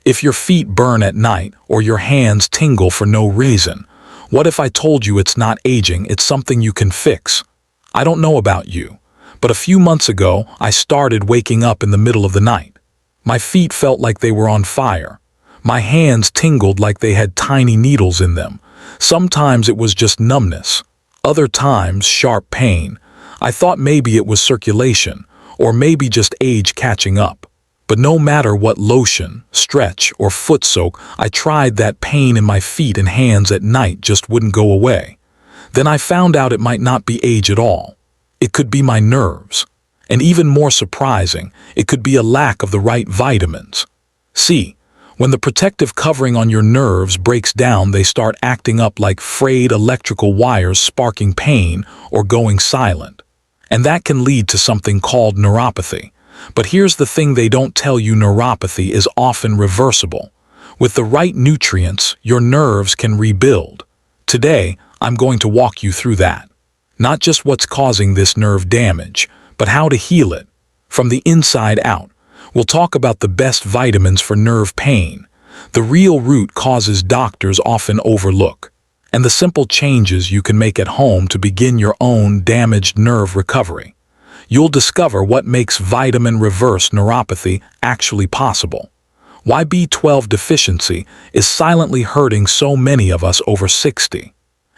If your feet burn at night or your hands tingle for no reason, what if I told you it's not aging, it's something you can fix? I don't know about you, but a few months ago I started waking up in the middle of the night. My feet felt like they were on fire. My hands tingled like they had tiny needles in them. Sometimes it was just numbness. Other times, sharp pain. I thought maybe it was circulation, or maybe just age catching up. But no matter what lotion, stretch, or foot soak I tried, that pain in my feet and hands at night just wouldn't go away. Then I found out it might not be age at all. It could be my nerves. And even more surprising, it could be a lack of the right vitamins. See, when the protective covering on your nerves breaks down, they start acting up like frayed electrical wires, sparking pain or going silent. And that can lead to something called neuropathy. But here's the thing they don't tell you: neuropathy is often reversible. With the right nutrients, your nerves can rebuild. Today, I'm going to walk you through that. Not just what's causing this nerve damage, but how to heal it. From the inside out, we'll talk about the best vitamins for nerve pain, the real root causes doctors often overlook, and the simple changes you can make at home to begin your own damaged nerve recovery. You'll discover what makes vitamin reverse neuropathy actually possible, why B12 deficiency is silently hurting so many of us over 60,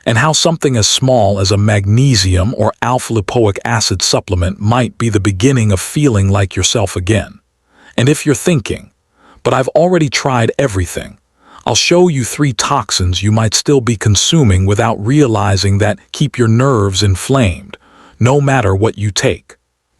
and how something as small as a magnesium or alpha-lipoic acid supplement might be the beginning of feeling like yourself again. And if you're thinking, but I've already tried everything, I'll show you 3 toxins you might still be consuming without realizing that keep your nerves inflamed, no matter what you take.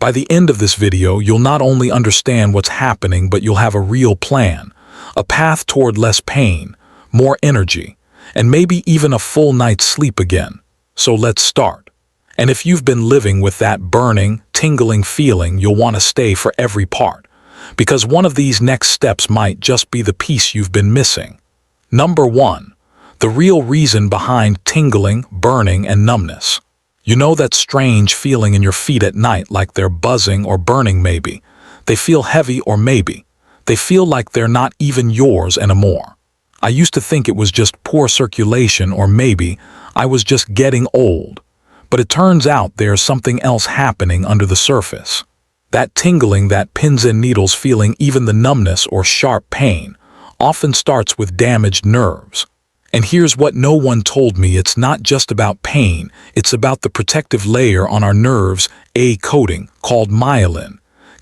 By the end of this video, you'll not only understand what's happening, but you'll have a real plan, a path toward less pain, more energy, and maybe even a full night's sleep again. So let's start. And if you've been living with that burning, tingling feeling, you'll want to stay for every part, because one of these next steps might just be the piece you've been missing. Number 1. The real reason behind tingling, burning, and numbness. You know that strange feeling in your feet at night, like they're buzzing or burning maybe. They feel heavy, or maybe they feel like they're not even yours anymore. I used to think it was just poor circulation, or maybe I was just getting old. But it turns out there's something else happening under the surface. That tingling, that pins and needles feeling, even the numbness or sharp pain, often starts with damaged nerves. And here's what no one told me: it's not just about pain, it's about the protective layer on our nerves, a coating called myelin,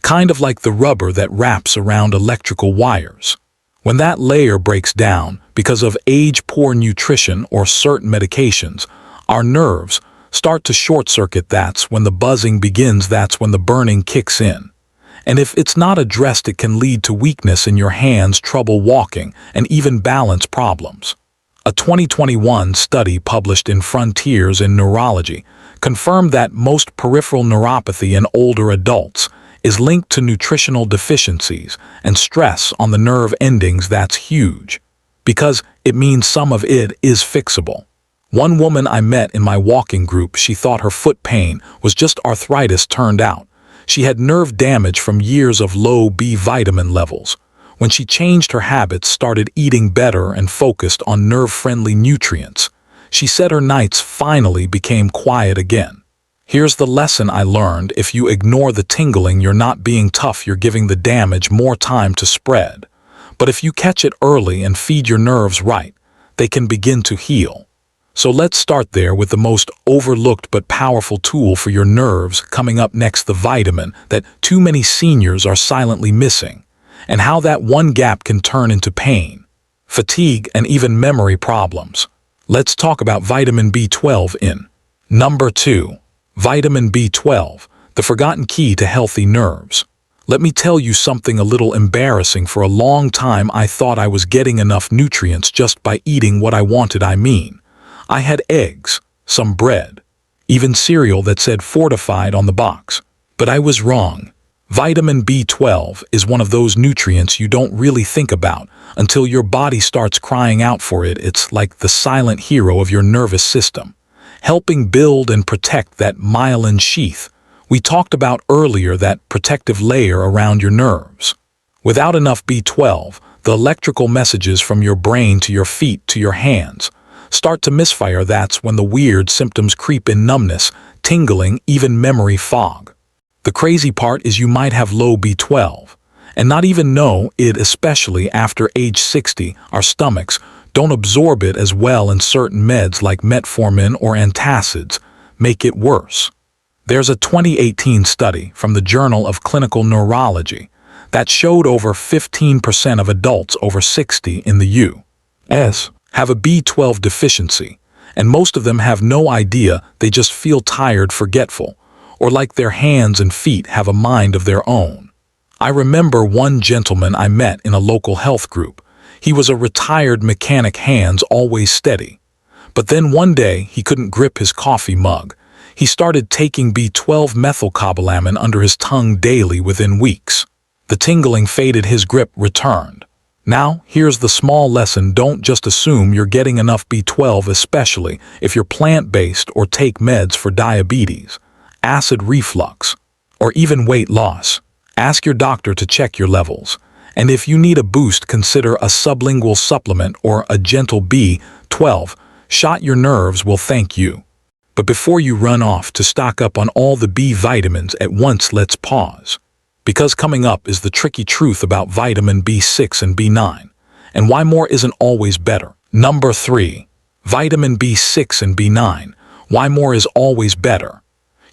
kind of like the rubber that wraps around electrical wires. When that layer breaks down because of age, poor nutrition, or certain medications, our nerves start to short-circuit. That's when the buzzing begins, that's when the burning kicks in. And if it's not addressed, it can lead to weakness in your hands, trouble walking, and even balance problems. A 2021 study published in Frontiers in Neurology confirmed that most peripheral neuropathy in older adults is linked to nutritional deficiencies and stress on the nerve endings. That's huge, because it means some of it is fixable. One woman I met in my walking group, she thought her foot pain was just arthritis. Turned out she had nerve damage from years of low B vitamin levels. When she changed her habits, started eating better, and focused on nerve-friendly nutrients, she said her nights finally became quiet again. Here's the lesson I learned: if you ignore the tingling, you're not being tough, you're giving the damage more time to spread. But if you catch it early and feed your nerves right, they can begin to heal. So let's start there with the most overlooked but powerful tool for your nerves coming up next: the vitamin that too many seniors are silently missing, and how that one gap can turn into pain, fatigue, and even memory problems. Let's talk about vitamin B12 in number 2. Vitamin B12, the forgotten key to healthy nerves. Let me tell you something a little embarrassing. For a long time, I thought I was getting enough nutrients just by eating what I wanted. I had eggs, some bread, even cereal that said fortified on the box. But I was wrong. Vitamin B12 is one of those nutrients you don't really think about until your body starts crying out for it. It's like the silent hero of your nervous system, helping build and protect that myelin sheath we talked about earlier, that protective layer around your nerves. Without enough B12, The electrical messages from your brain to your feet to your hands start to misfire. That's when the weird symptoms creep in: numbness, tingling, even memory fog. The crazy part is you might have low B12 and not even know it, especially after age 60. Our stomachs don't absorb it as well, and certain meds like metformin or antacids make it worse. There's a 2018 study from the Journal of Clinical Neurology that showed over 15% of adults over 60 in the U.S. have a B12 deficiency, and most of them have no idea. They just feel tired, forgetful, or like their hands and feet have a mind of their own. I remember one gentleman I met in a local health group. He was a retired mechanic, hands always steady. But then one day he couldn't grip his coffee mug. He started taking B12 methylcobalamin under his tongue daily. Within weeks, the tingling faded, his grip returned. Now, here's the small lesson: don't just assume you're getting enough B12, especially if you're plant-based or take meds for diabetes, acid reflux, or even weight loss. Ask your doctor to check your levels. And if you need a boost, consider a sublingual supplement or a gentle B12 shot. Your nerves will thank you. But before you run off to stock up on all the B vitamins at once, let's pause. Because coming up is the tricky truth about vitamin B6 and B9, and why more isn't always better. Number 3. Vitamin B6 and B9. Why more is always better.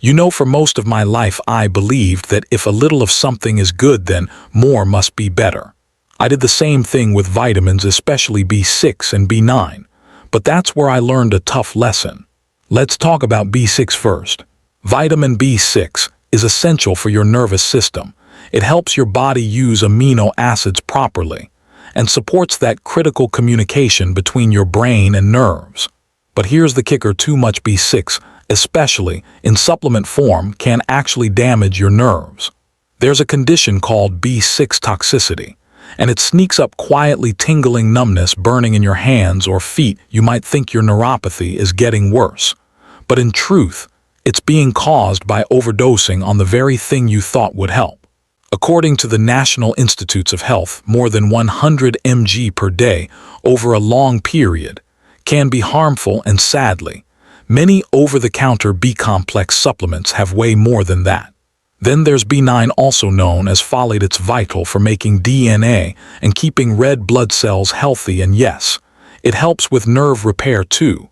You know, for most of my life I believed that if a little of something is good, then more must be better. I did the same thing with vitamins, especially B6 and B9, but that's where I learned a tough lesson. Let's talk about B6 first. Vitamin B6 is essential for your nervous system. It helps your body use amino acids properly and supports that critical communication between your brain and nerves. But here's the kicker: too much B6, especially in supplement form, can actually damage your nerves. There's a condition called B6 toxicity, and it sneaks up quietly: tingling, numbness, burning in your hands or feet. You might think your neuropathy is getting worse, but in truth, it's being caused by overdosing on the very thing you thought would help. According to the National Institutes of Health, more than 100 mg per day over a long period can be harmful, and sadly, many over-the-counter B-complex supplements have way more than that. Then there's B9, also known as folate. It's vital for making DNA and keeping red blood cells healthy, and yes, it helps with nerve repair too.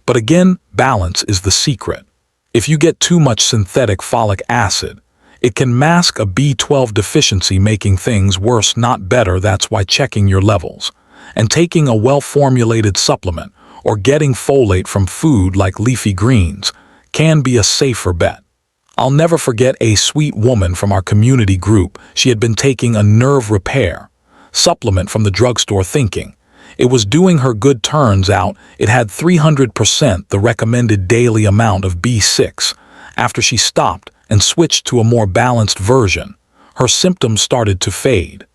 But again, balance is the secret. If you get too much synthetic folic acid, it can mask a B12 deficiency, making things worse, not better. That's why checking your levels and taking a well-formulated supplement or getting folate from food like leafy greens can be a safer bet. I'll never forget a sweet woman from our community group. She had been taking a nerve repair supplement from the drugstore thinking it was doing her good. Turns out it had 300% the recommended daily amount of B6. After she stopped and switched to a more balanced version, her symptoms started to fade.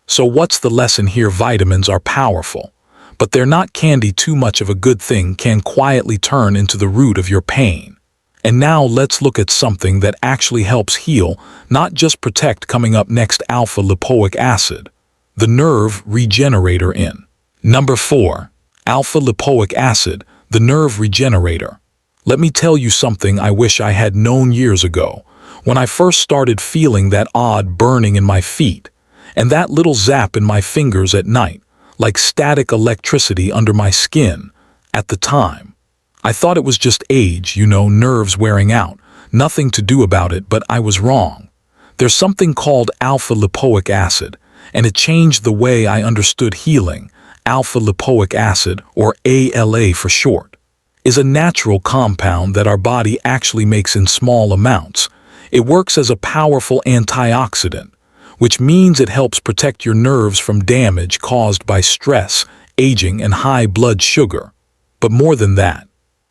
So what's the lesson here? Vitamins are powerful, but they're not candy. Too much of a good thing can quietly turn into the root of your pain. And now let's look at something that actually helps heal, not just protect. Coming up next, alpha lipoic acid, the nerve regenerator. In number 4, alpha lipoic acid, the nerve regenerator. Let me tell you something I wish I had known years ago, when I first started feeling that odd burning in my feet and that little zap in my fingers at night, like static electricity under my skin. At the time, I thought it was just age, nerves wearing out, nothing to do about it, but I was wrong. There's something called alpha lipoic acid, and it changed the way I understood healing. Alpha lipoic acid, or ALA for short, is a natural compound that our body actually makes in small amounts. It works as a powerful antioxidant, which means it helps protect your nerves from damage caused by stress, aging, and high blood sugar. But more than that,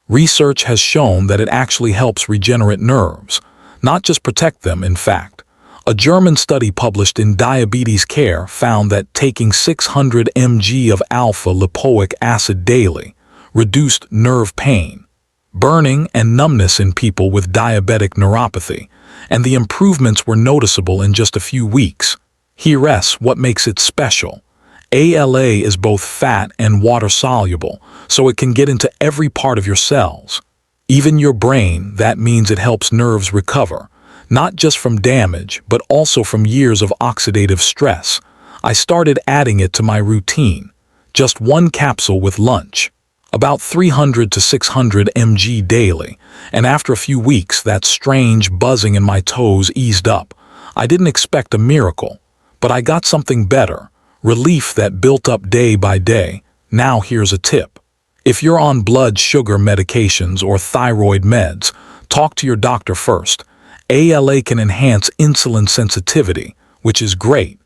research has shown that it actually helps regenerate nerves, not just protect them. In fact, a German study published in Diabetes Care found that taking 600 mg of alpha lipoic acid daily reduced nerve pain, burning, and numbness in people with diabetic neuropathy, and the improvements were noticeable in just a few weeks. Here's what makes it special. ALA is both fat and water-soluble, so it can get into every part of your cells. Even your brain. That means it helps nerves recover, not just from damage, but also from years of oxidative stress. I started adding it to my routine. Just one capsule with lunch. About 300 to 600 mg daily, and after a few weeks that strange buzzing in my toes eased up. I didn't expect a miracle, but I got something better. Relief that built up day by day. Now here's a tip. If you're on blood sugar medications or thyroid meds, talk to your doctor first. ALA can enhance insulin sensitivity, which is great,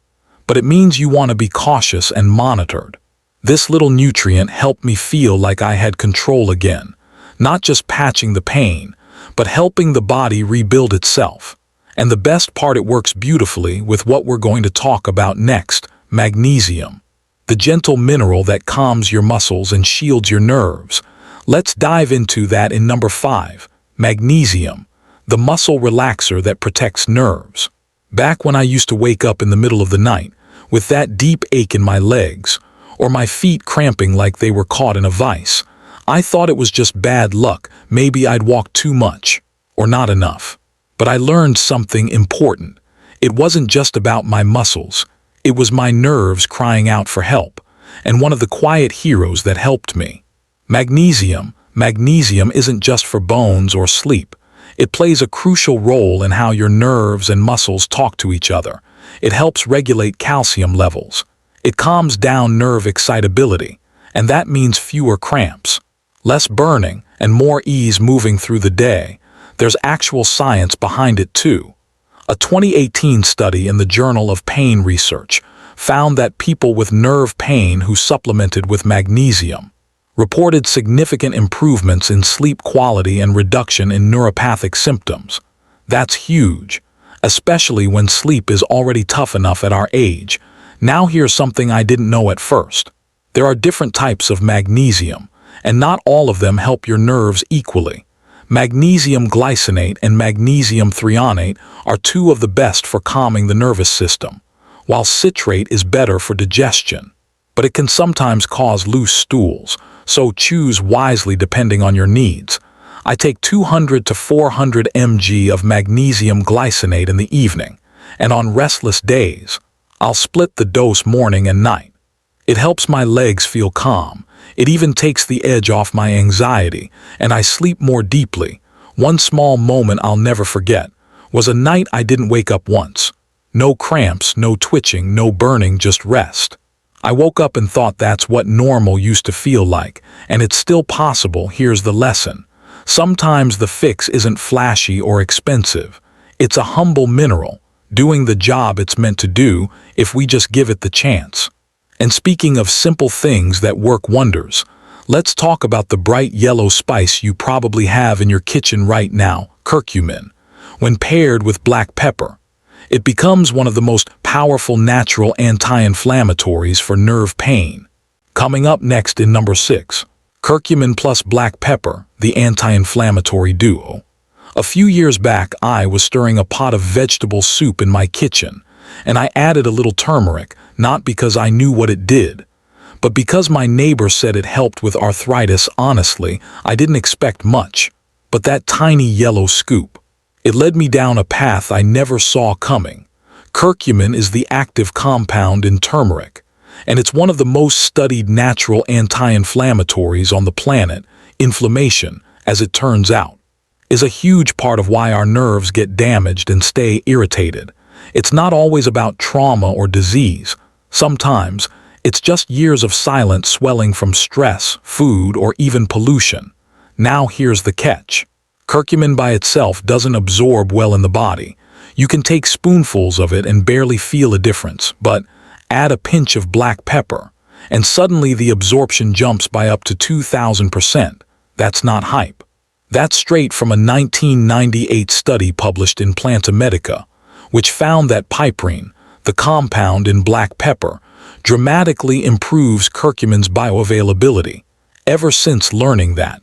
but it means you want to be cautious and monitored. This little nutrient helped me feel like I had control again, not just patching the pain, but helping the body rebuild itself. And the best part, it works beautifully with what we're going to talk about next, magnesium. The gentle mineral that calms your muscles and shields your nerves. Let's dive into that in number 5, magnesium, the muscle relaxer that protects nerves. Back when I used to wake up in the middle of the night with that deep ache in my legs, or my feet cramping like they were caught in a vice, I thought it was just bad luck. Maybe I'd walked too much, or not enough. But I learned something important. It wasn't just about my muscles. It was my nerves crying out for help, and one of the quiet heroes that helped me. Magnesium. Magnesium isn't just for bones or sleep. It plays a crucial role in how your nerves and muscles talk to each other. It helps regulate calcium levels. It calms down nerve excitability, and that means fewer cramps, less burning, and more ease moving through the day. There's actual science behind it too. A 2018 study in the Journal of Pain Research found that people with nerve pain who supplemented with magnesium reported significant improvements in sleep quality and reduction in neuropathic symptoms. That's huge, especially when sleep is already tough enough at our age. Now here's something I didn't know at first. There are different types of magnesium, and not all of them help your nerves equally. Magnesium glycinate and magnesium threonate are two of the best for calming the nervous system, while citrate is better for digestion. But it can sometimes cause loose stools, so choose wisely depending on your needs. I take 200 to 400 mg of magnesium glycinate in the evening, and on restless days, I'll split the dose morning and night. It helps my legs feel calm. It even takes the edge off my anxiety, and I sleep more deeply. One small moment I'll never forget was a night I didn't wake up once. No cramps, no twitching, no burning, just rest. I woke up and thought that's what normal used to feel like, and it's still possible. Here's the lesson. Sometimes the fix isn't flashy or expensive. It's a humble mineral, doing the job it's meant to do if we just give it the chance. And speaking of simple things that work wonders, let's talk about the bright yellow spice you probably have in your kitchen right now, curcumin. When paired with black pepper, it becomes one of the most powerful natural anti-inflammatories for nerve pain. Coming up next in number 6, curcumin plus black pepper, the anti-inflammatory duo. A few years back, I was stirring a pot of vegetable soup in my kitchen, and I added a little turmeric, not because I knew what it did, but because my neighbor said it helped with arthritis. Honestly, I didn't expect much, but that tiny yellow scoop, it led me down a path I never saw coming. Curcumin is the active compound in turmeric, and it's one of the most studied natural anti-inflammatories on the planet. Inflammation, as it turns out, is a huge part of why our nerves get damaged and stay irritated. It's not always about trauma or disease. Sometimes, it's just years of silent swelling from stress, food, or even pollution. Now here's the catch. Curcumin by itself doesn't absorb well in the body. You can take spoonfuls of it and barely feel a difference, but add a pinch of black pepper, and suddenly the absorption jumps by up to 2,000%. That's not hype. That's straight from a 1998 study published in Planta Medica, which found that piprine, the compound in black pepper, dramatically improves curcumin's bioavailability. Ever since learning that,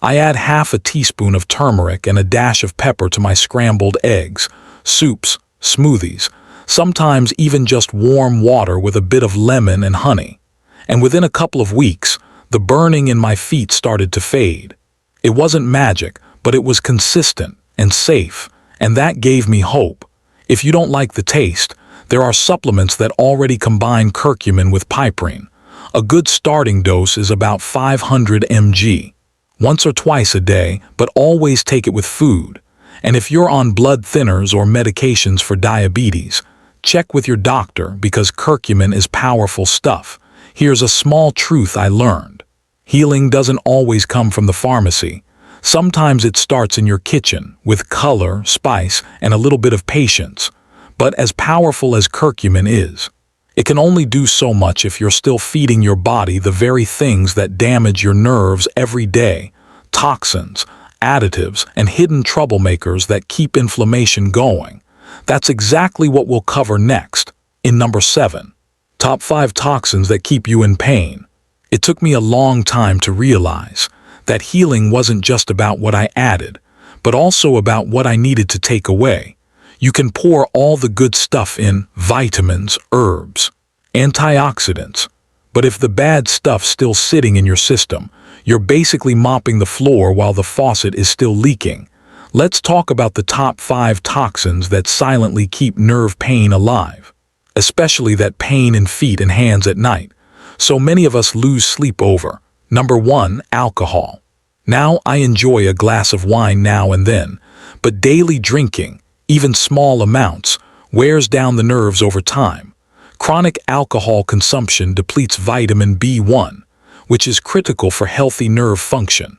I add half a teaspoon of turmeric and a dash of pepper to my scrambled eggs, soups, smoothies. sometimes even just warm water with a bit of lemon and honey. And within a couple of weeks, the burning in my feet started to fade. It wasn't magic, but it was consistent and safe, and that gave me hope. If you don't like the taste, there are supplements that already combine curcumin with piprine. A good starting dose is about 500 mg. Once or twice a day, but always take it with food. And if you're on blood thinners or medications for diabetes, check with your doctor because curcumin is powerful stuff. Here's a small truth I learned. Healing doesn't always come from the pharmacy. Sometimes it starts in your kitchen with color, spice, and a little bit of patience. But as powerful as curcumin is, it can only do so much if you're still feeding your body the very things that damage your nerves every day: toxins, additives, and hidden troublemakers that keep inflammation going. That's exactly what we'll cover next, in number 7. Top 5 toxins that keep you in pain. It took me a long time to realize that healing wasn't just about what I added, but also about what I needed to take away. You can pour all the good stuff in: vitamins, herbs, antioxidants. But if the bad stuff's still sitting in your system, you're basically mopping the floor while the faucet is still leaking. Let's talk about the top 5 toxins that silently keep nerve pain alive, especially that pain in feet and hands at night. So many of us lose sleep over. Number 1, alcohol. Now, I enjoy a glass of wine now and then, but daily drinking, even small amounts, wears down the nerves over time. Chronic alcohol consumption depletes vitamin B1, which is critical for healthy nerve function.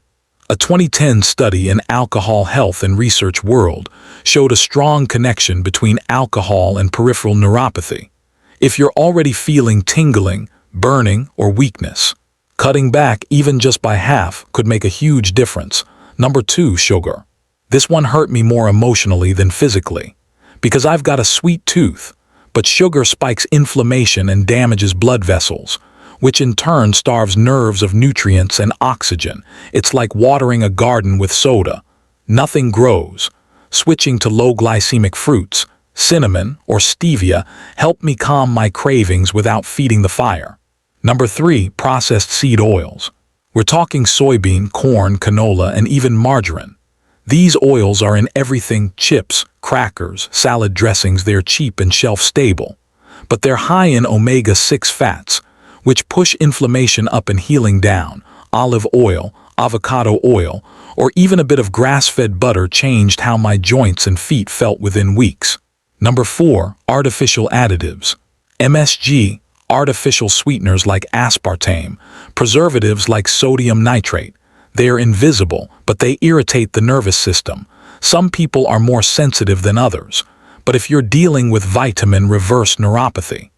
A 2010 study in Alcohol Health and Research World showed a strong connection between alcohol and peripheral neuropathy. If you're already feeling tingling, burning, or weakness, cutting back even just by half could make a huge difference. Number 2, sugar. This one hurt me more emotionally than physically, because I've got a sweet tooth, but sugar spikes inflammation and damages blood vessels, which in turn starves nerves of nutrients and oxygen. It's like watering a garden with soda. Nothing grows. Switching to low glycemic fruits, cinnamon, or stevia helped me calm my cravings without feeding the fire. Number 3, processed seed oils. We're talking soybean, corn, canola, and even margarine. These oils are in everything: chips, crackers, salad dressings. They're cheap and shelf-stable, but they're high in omega-6 fats, which push inflammation up and healing down. Olive oil, avocado oil, or even a bit of grass-fed butter changed how my joints and feet felt within weeks. Number 4, artificial additives. MSG, artificial sweeteners like aspartame, preservatives like sodium nitrate. They are invisible, but they irritate the nervous system. Some people are more sensitive than others, but if you're dealing with vitamin-reverse neuropathy,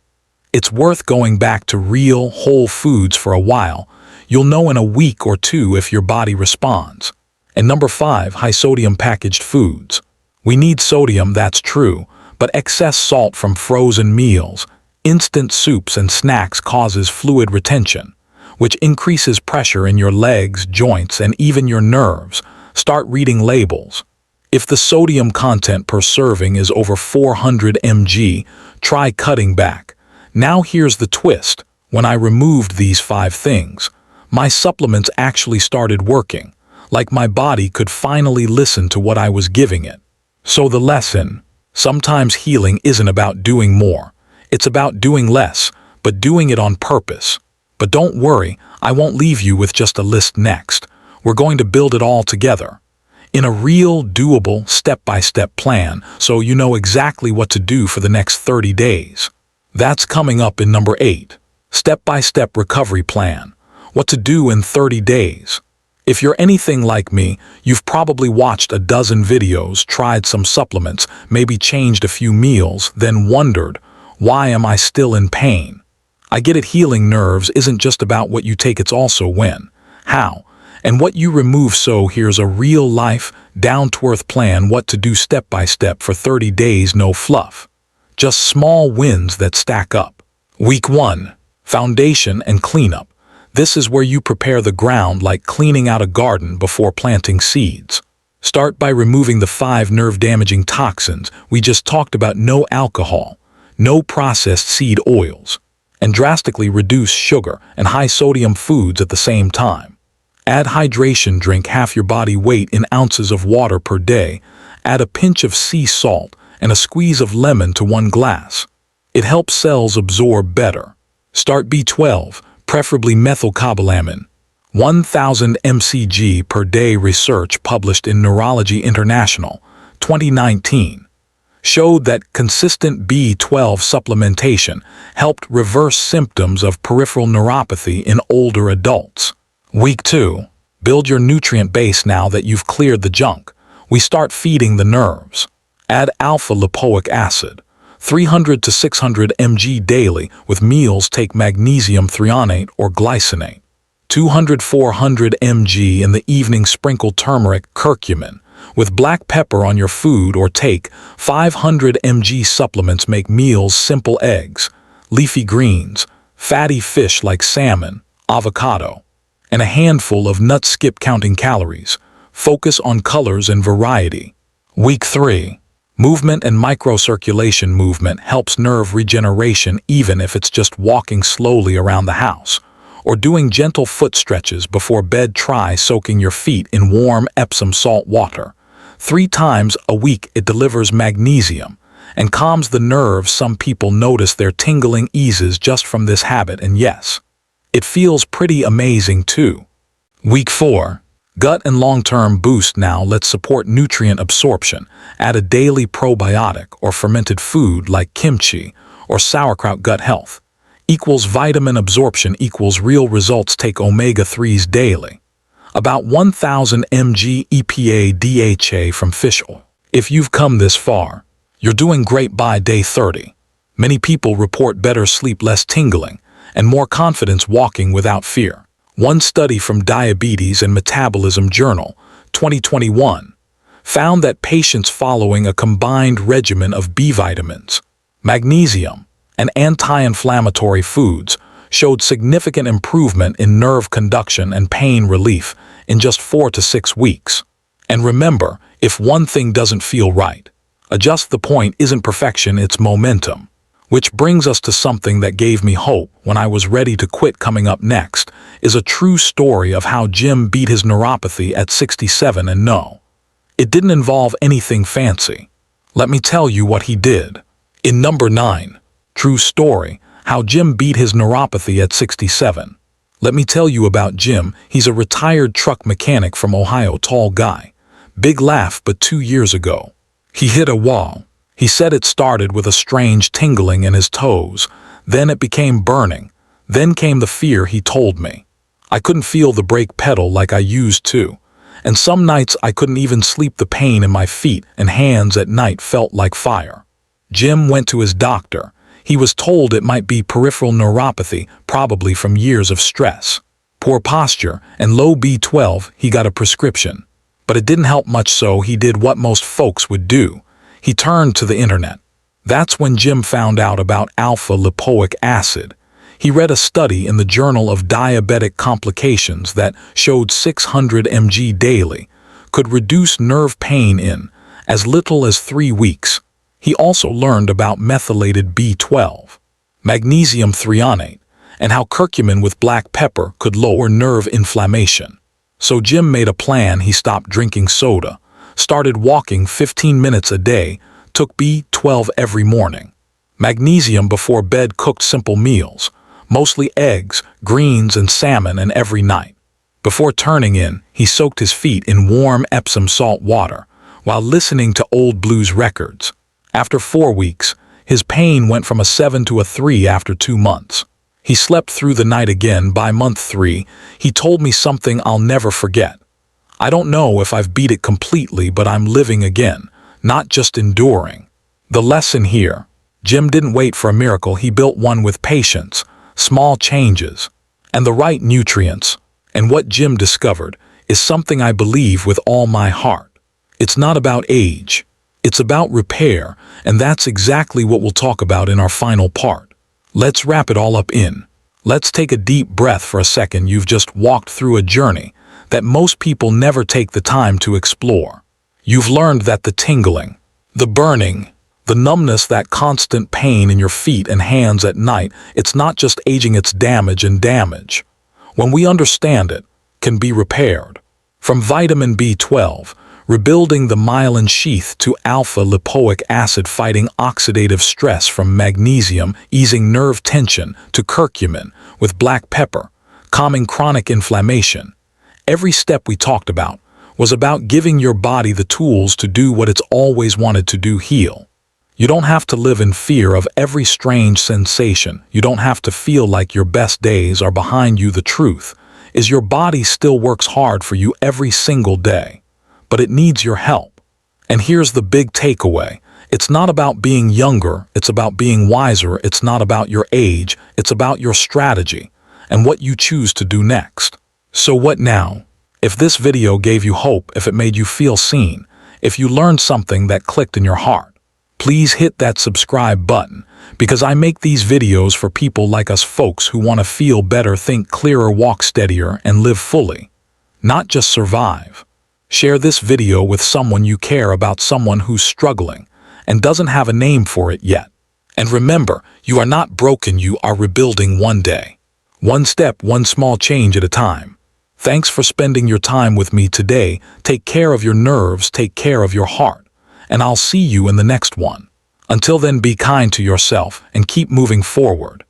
it's worth going back to real, whole foods for a while. You'll know in a week or 2 if your body responds. And number 5, high-sodium packaged foods. We need sodium, that's true, but excess salt from frozen meals, instant soups, and snacks causes fluid retention, which increases pressure in your legs, joints, and even your nerves. Start reading labels. If the sodium content per serving is over 400 mg, try cutting back. Now here's the twist. When I removed these 5 things, my supplements actually started working, like my body could finally listen to what I was giving it. So the lesson: sometimes healing isn't about doing more. It's about doing less, but doing it on purpose. But don't worry, I won't leave you with just a list next. We're going to build it all together in a real, doable, step-by-step plan, so you know exactly what to do for the next 30 days. That's coming up in number 8. Step-by-step recovery plan. What to do in 30 days. If you're anything like me, you've probably watched a dozen videos, tried some supplements, maybe changed a few meals, then wondered, why am I still in pain? I get it, healing nerves isn't just about what you take, it's also when, how, and what you remove. So here's a real-life, down-to-earth plan: what to do step by step for 30 days, no fluff. Just small wins that stack up. Week 1. Foundation and cleanup. This is where you prepare the ground like cleaning out a garden before planting seeds. Start by removing the 5 nerve-damaging toxins we just talked about. No alcohol, no processed seed oils, and drastically reduce sugar and high-sodium foods at the same time. Add hydration. Drink half your body weight in ounces of water per day. Add a pinch of sea salt and a squeeze of lemon to 1 glass. It helps cells absorb better. Start B12, preferably methylcobalamin. 1,000 mcg per day. Research published in Neurology International, 2019, showed that consistent B12 supplementation helped reverse symptoms of peripheral neuropathy in older adults. Week 2. Build your nutrient base. Now that you've cleared the junk, we start feeding the nerves. Add alpha-lipoic acid, 300 to 600 mg daily with meals. Take magnesium threonate or glycinate, 200-400 mg in the evening. Sprinkle turmeric, curcumin, with black pepper on your food, or take 500 mg supplements. Make meals simple: eggs, leafy greens, fatty fish like salmon, avocado, and a handful of nuts. Skip counting calories. Focus on colors and variety. Week 3. Movement and microcirculation. Movement helps nerve regeneration, even if it's just walking slowly around the house or doing gentle foot stretches before bed. Try soaking your feet in warm Epsom salt water 3 times a week. It delivers magnesium and calms the nerves. Some people notice their tingling eases just from this habit, and yes, it feels pretty amazing too. Week 4. Gut and long-term boost. Now let's support nutrient absorption. Add a daily probiotic or fermented food like kimchi or sauerkraut. Gut health equals vitamin absorption equals real results. Take omega-3s daily, about 1,000 mg EPA DHA from fish oil. If you've come this far, you're doing great. By day 30, many people report better sleep, less tingling, and more confidence walking without fear. One study from Diabetes and Metabolism Journal, 2021, found that patients following a combined regimen of B vitamins, magnesium, and anti-inflammatory foods showed significant improvement in nerve conduction and pain relief in just 4 to 6 weeks. And remember, if one thing doesn't feel right, adjust. The point isn't perfection, it's momentum. Which brings us to something that gave me hope when I was ready to quit. Coming up next is a true story of how Jim beat his neuropathy at 67, and no, it didn't involve anything fancy. Let me tell you what he did. In number 9, true story, how Jim beat his neuropathy at 67. Let me tell you about Jim. He's a retired truck mechanic from Ohio. Tall guy. Big laugh, but 2 years ago, he hit a wall. He said it started with a strange tingling in his toes, then it became burning, then came the fear. He told me I couldn't feel the brake pedal like I used to, and some nights I couldn't even sleep. The pain in my feet and hands at night felt like fire. Jim went to his doctor. He was told it might be peripheral neuropathy, probably from years of stress, poor posture, and low B12. He got a prescription, but it didn't help much, so he did what most folks would do. He turned to the internet. That's when Jim found out about alpha-lipoic acid. He read a study in the Journal of Diabetic Complications that showed 600 mg daily could reduce nerve pain in as little as 3 weeks. He also learned about methylated B12, magnesium threonate, and how curcumin with black pepper could lower nerve inflammation. So Jim made a plan. He stopped drinking soda, started walking 15 minutes a day, took B12 every morning, magnesium before bed, cooked simple meals, mostly eggs, greens, and salmon, and every night. Before turning in, he soaked his feet in warm Epsom salt water while listening to old blues records. After 4 weeks, his pain went from a 7 to a 3 after 2 months. He slept through the night again. By month 3, he told me something I'll never forget. I don't know if I've beat it completely, but I'm living again, not just enduring. The lesson here: Jim didn't wait for a miracle. He built one with patience, small changes, and the right nutrients. And what Jim discovered is something I believe with all my heart. It's not about age. It's about repair, and that's exactly what we'll talk about in our final part. Let's wrap it all up in. Let's take a deep breath for a second. You've just walked through a journey that most people never take the time to explore. You've learned that the tingling, the burning, The numbness, that constant pain in your feet and hands at night, it's not just aging, it's damage, and damage, when we understand it, can be repaired. From vitamin B12, rebuilding the myelin sheath, to alpha lipoic acid fighting oxidative stress, from magnesium easing nerve tension, to curcumin with black pepper calming chronic inflammation. Every step we talked about was about giving your body the tools to do what it's always wanted to do: heal. You don't have to live in fear of every strange sensation. You don't have to feel like your best days are behind you. The truth is, your body still works hard for you every single day, but it needs your help. And here's the big takeaway. It's not about being younger, it's about being wiser. It's not about your age, it's about your strategy and what you choose to do next. So what now? If this video gave you hope, if it made you feel seen, if you learned something that clicked in your heart, please hit that subscribe button, because I make these videos for people like us, folks who want to feel better, think clearer, walk steadier, and live fully, not just survive. Share this video with someone you care about, someone who's struggling and doesn't have a name for it yet. And remember, you are not broken, you are rebuilding, one day, one step, one small change at a time. Thanks for spending your time with me today. Take care of your nerves, take care of your heart, and I'll see you in the next one. Until then, be kind to yourself and keep moving forward.